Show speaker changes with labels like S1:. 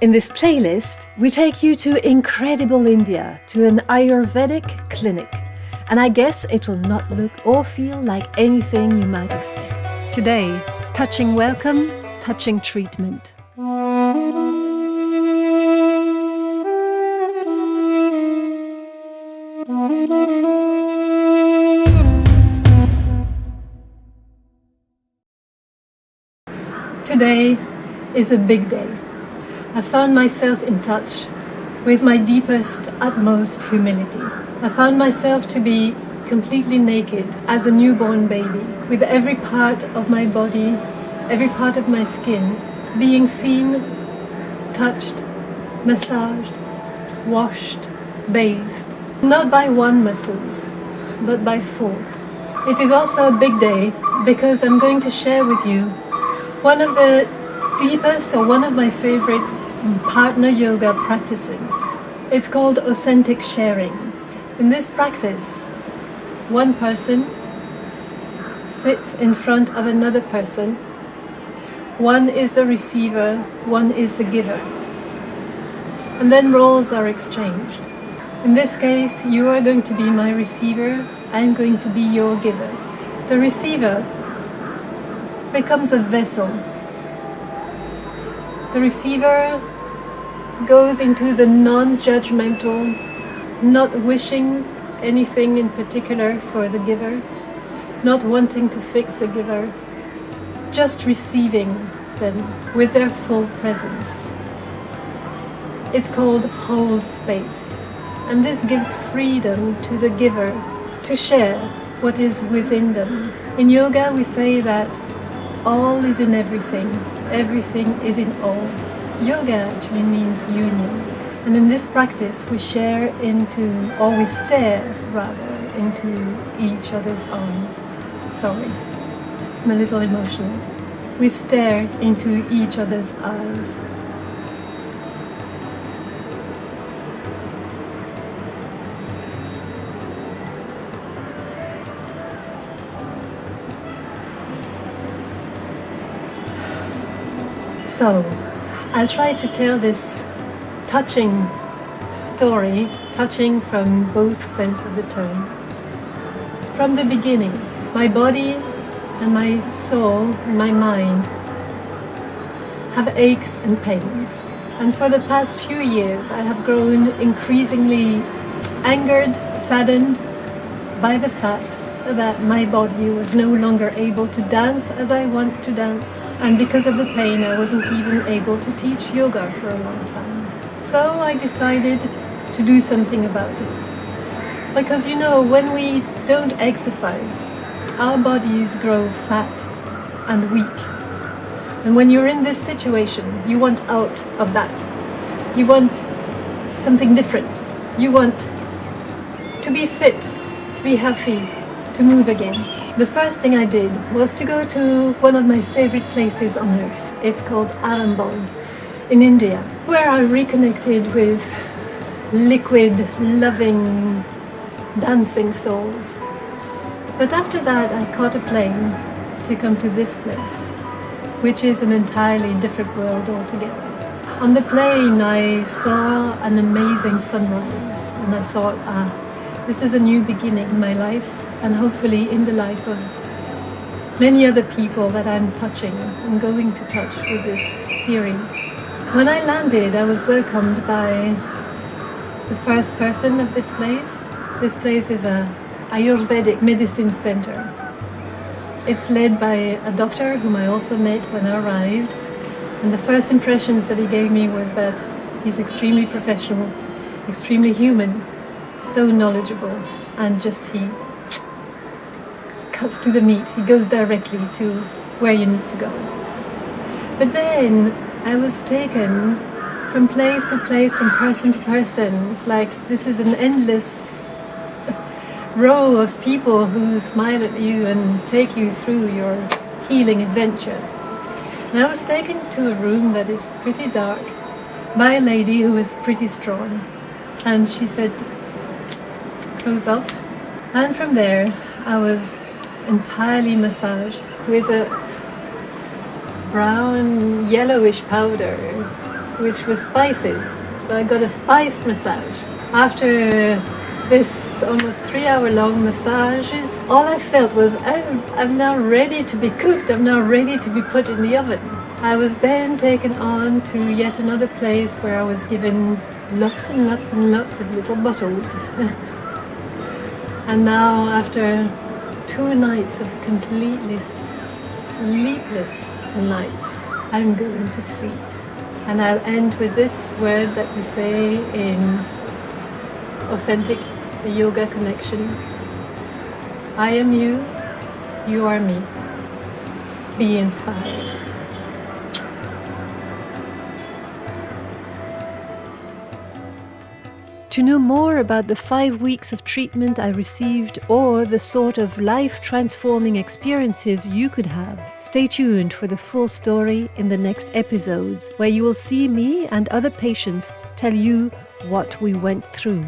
S1: In this playlist, we take you to incredible India, to an Ayurvedic clinic. And I guess it will not look or feel like anything you might expect. Today, touching welcome, touching treatment. Today is a big day. I found myself in touch with my deepest, utmost humility. I found myself to be completely naked as a newborn baby, with every part of my body, every part of my skin being seen, touched, massaged, washed, bathed, not by one muscles, but by four. It is also a big day because I'm going to share with you one of the deepest or one of my favorite partner yoga practices. It's called authentic sharing. In this practice, one person sits in front of another person. One is the receiver, one is the giver. And then roles are exchanged. In this case, you are going to be my receiver, I'm going to be your giver. The receiver becomes a vessel. The receiver goes into the non-judgmental, not wishing anything in particular for the giver, not wanting to fix the giver, just receiving them with their full presence. It's called hold space, and this gives freedom to the giver to share what is within them. In yoga we say that all is in everything, everything is in all. Yoga actually means union. And in this practice we share into, or we stare rather, into each other's arms. Sorry, I'm a little emotional. We stare into each other's eyes. So, I'll try to tell this touching story, touching from both senses of the term. From the beginning, my body and my soul and my mind have aches and pains. And for the past few years, I have grown increasingly angered, saddened by the fact that my body was no longer able to dance as I want to dance. And because of the pain, I wasn't even able to teach yoga for a long time. So I decided to do something about it. Because you know, when we don't exercise, our bodies grow fat and weak. And when you're in this situation, you want out of that. You want something different. You want to be fit, to be healthy, to move again. The first thing I did was to go to one of my favorite places on earth. It's called Herbal in India, where I reconnected with liquid, loving, dancing souls. But after that, I caught a plane to come to this place, which is an entirely different world altogether. On the plane, I saw an amazing sunrise, and I thought, this is a new beginning in my life, and hopefully in the life of many other people that I'm touching and going to touch with this series. When I landed, I was welcomed by the first person of this place. This place is a Ayurvedic medicine center. It's led by a doctor whom I also met when I arrived. And the first impressions that he gave me was that he's extremely professional, extremely human, so knowledgeable, and just he cuts to the meat. He goes directly to where you need to go. But then I was taken from place to place, from person to person. It's like this is an endless row of people who smile at you and take you through your healing adventure. And I was taken to a room that is pretty dark by a lady who is pretty strong. And she said, clothes off. And from there, I was entirely massaged with a brown, yellowish powder which was spices. So I got a spice massage. After this almost 3-hour-long massages, all I felt was I'm now ready to be cooked. I'm now ready to be put in the oven. I was then taken on to yet another place where I was given lots and lots and lots of little bottles. And now, after 2 nights of completely sleepless nights, I'm going to sleep. And I'll end with this word that we say in authentic yoga connection. I am you, you are me. Be inspired. To know more about the 5 weeks of treatment I received or the sort of life-transforming experiences you could have, stay tuned for the full story in the next episodes, where you will see me and other patients tell you what we went through.